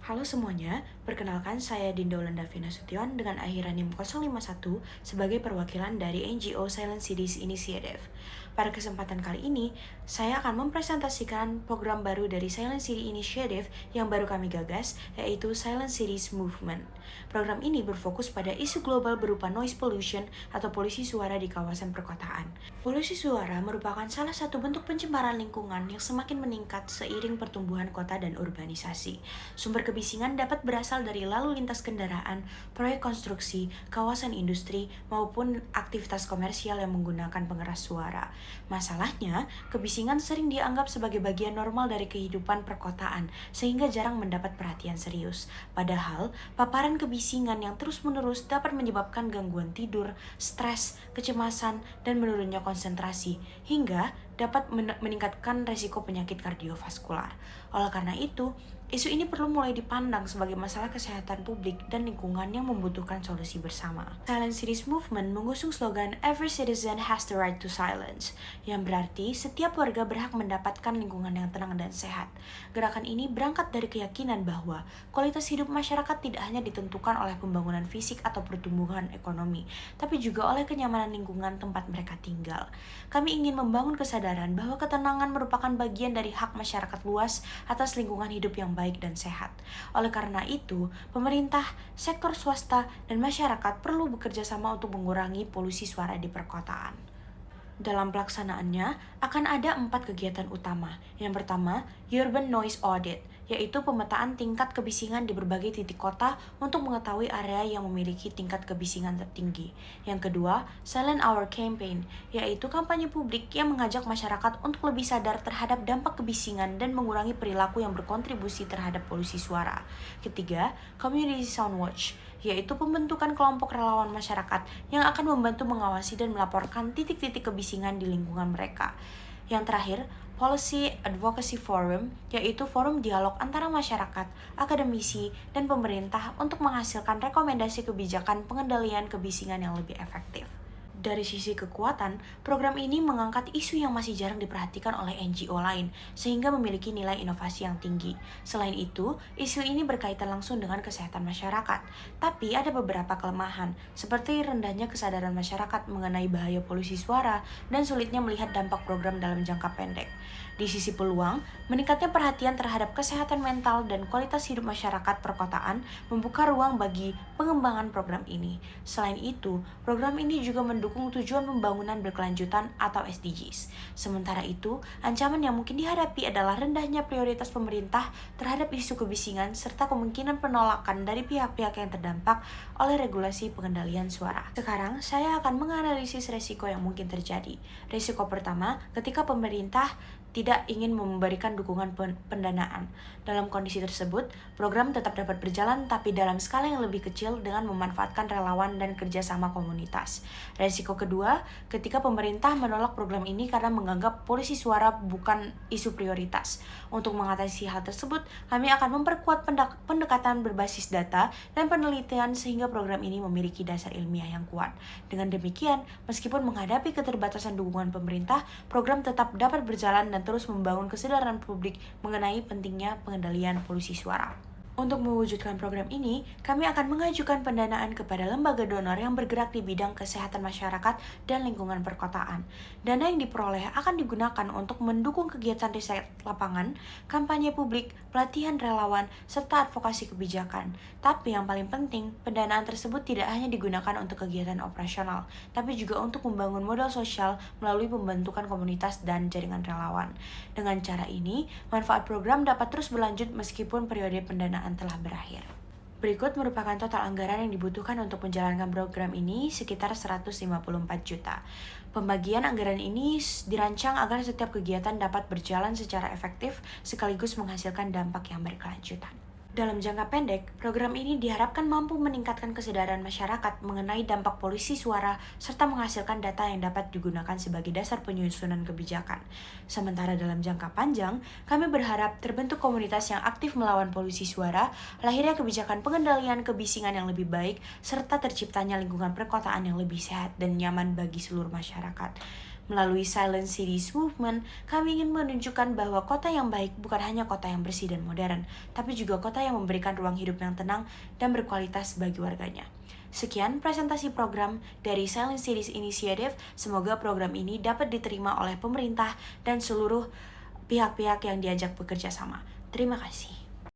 Halo semuanya, perkenalkan saya Dinda Wulandavina Sution dengan akhiran NIM 051 sebagai perwakilan dari NGO Silent Cities Initiative. Pada kesempatan kali ini, saya akan mempresentasikan program baru dari Silent City Initiative yang baru kami gagas, yaitu Silent Cities Movement. Program ini berfokus pada isu global berupa noise pollution atau polusi suara di kawasan perkotaan. Polusi suara merupakan salah satu bentuk pencemaran lingkungan yang semakin meningkat seiring pertumbuhan kota dan urbanisasi. Sumber kebisingan dapat berasal dari lalu lintas kendaraan, proyek konstruksi, kawasan industri, maupun aktivitas komersial yang menggunakan pengeras suara. Masalahnya, kebisingan sering dianggap sebagai bagian normal dari kehidupan perkotaan, sehingga jarang mendapat perhatian serius. Padahal, paparan kebisingan yang terus-menerus dapat menyebabkan gangguan tidur, stres, kecemasan, dan menurunnya konsentrasi, hingga dapat meningkatkan resiko penyakit kardiovaskular. Oleh karena itu, isu ini perlu mulai dipandang sebagai masalah kesehatan publik dan lingkungan yang membutuhkan solusi bersama. Silent Cities Movement mengusung slogan Every Citizen Has the Right to Silence, yang berarti setiap warga berhak mendapatkan lingkungan yang tenang dan sehat. Gerakan ini berangkat dari keyakinan bahwa kualitas hidup masyarakat tidak hanya ditentukan oleh pembangunan fisik atau pertumbuhan ekonomi, tapi juga oleh kenyamanan lingkungan tempat mereka tinggal. Kami ingin membangun kesadaran bahwa ketenangan merupakan bagian dari hak masyarakat luas atas lingkungan hidup yang baik dan sehat. Oleh karena itu, pemerintah, sektor swasta, dan masyarakat perlu bekerja sama untuk mengurangi polusi suara di perkotaan. Dalam pelaksanaannya, akan ada 4 kegiatan utama. Yang pertama, Urban Noise Audit, yaitu pemetaan tingkat kebisingan di berbagai titik kota untuk mengetahui area yang memiliki tingkat kebisingan tertinggi. Yang kedua, Silent Hour Campaign, yaitu kampanye publik yang mengajak masyarakat untuk lebih sadar terhadap dampak kebisingan dan mengurangi perilaku yang berkontribusi terhadap polusi suara. Ketiga, Community Sound Watch, yaitu pembentukan kelompok relawan masyarakat yang akan membantu mengawasi dan melaporkan titik-titik kebisingan di lingkungan mereka. Yang terakhir, Policy Advocacy Forum, yaitu forum dialog antara masyarakat, akademisi, dan pemerintah untuk menghasilkan rekomendasi kebijakan pengendalian kebisingan yang lebih efektif. Dari sisi kekuatan, program ini mengangkat isu yang masih jarang diperhatikan oleh NGO lain, sehingga memiliki nilai inovasi yang tinggi. Selain itu, isu ini berkaitan langsung dengan kesehatan masyarakat. Tapi ada beberapa kelemahan, seperti rendahnya kesadaran masyarakat mengenai bahaya polusi suara dan sulitnya melihat dampak program dalam jangka pendek. Di sisi peluang, meningkatnya perhatian terhadap kesehatan mental dan kualitas hidup masyarakat perkotaan membuka ruang bagi pengembangan program ini. Selain itu, program ini juga mendukung tujuan pembangunan berkelanjutan atau SDGs. Sementara itu, ancaman yang mungkin dihadapi adalah rendahnya prioritas pemerintah terhadap isu kebisingan serta kemungkinan penolakan dari pihak-pihak yang terdampak oleh regulasi pengendalian suara. Sekarang, saya akan menganalisis resiko yang mungkin terjadi. Resiko pertama, ketika pemerintah tidak ingin memberikan dukungan pendanaan. Dalam kondisi tersebut, program tetap dapat berjalan tapi dalam skala yang lebih kecil dengan memanfaatkan relawan dan kerjasama komunitas. Resiko kedua, ketika pemerintah menolak program ini karena menganggap polusi suara bukan isu prioritas. Untuk mengatasi hal tersebut, kami akan memperkuat pendekatan berbasis data dan penelitian sehingga program ini memiliki dasar ilmiah yang kuat. Dengan demikian, meskipun menghadapi keterbatasan dukungan pemerintah, program tetap dapat berjalan dan terus membangun kesadaran publik mengenai pentingnya pengendalian polusi suara. Untuk mewujudkan program ini, kami akan mengajukan pendanaan kepada lembaga donor yang bergerak di bidang kesehatan masyarakat dan lingkungan perkotaan. Dana yang diperoleh akan digunakan untuk mendukung kegiatan riset lapangan, kampanye publik, pelatihan relawan, serta advokasi kebijakan. Tapi yang paling penting, pendanaan tersebut tidak hanya digunakan untuk kegiatan operasional, tapi juga untuk membangun modal sosial melalui pembentukan komunitas dan jaringan relawan. Dengan cara ini, manfaat program dapat terus berlanjut meskipun periode pendanaan telah berakhir. Berikut merupakan total anggaran yang dibutuhkan untuk menjalankan program ini sekitar 154 juta. Pembagian anggaran ini dirancang agar setiap kegiatan dapat berjalan secara efektif sekaligus menghasilkan dampak yang berkelanjutan. Dalam jangka pendek, program ini diharapkan mampu meningkatkan kesadaran masyarakat mengenai dampak polusi suara serta menghasilkan data yang dapat digunakan sebagai dasar penyusunan kebijakan. Sementara dalam jangka panjang, kami berharap terbentuk komunitas yang aktif melawan polusi suara, lahirnya kebijakan pengendalian kebisingan yang lebih baik, serta terciptanya lingkungan perkotaan yang lebih sehat dan nyaman bagi seluruh masyarakat. Melalui Silent Cities Movement, kami ingin menunjukkan bahwa kota yang baik bukan hanya kota yang bersih dan modern, tapi juga kota yang memberikan ruang hidup yang tenang dan berkualitas bagi warganya. Sekian presentasi program dari Silent Cities Initiative. Semoga program ini dapat diterima oleh pemerintah dan seluruh pihak-pihak yang diajak bekerja sama. Terima kasih.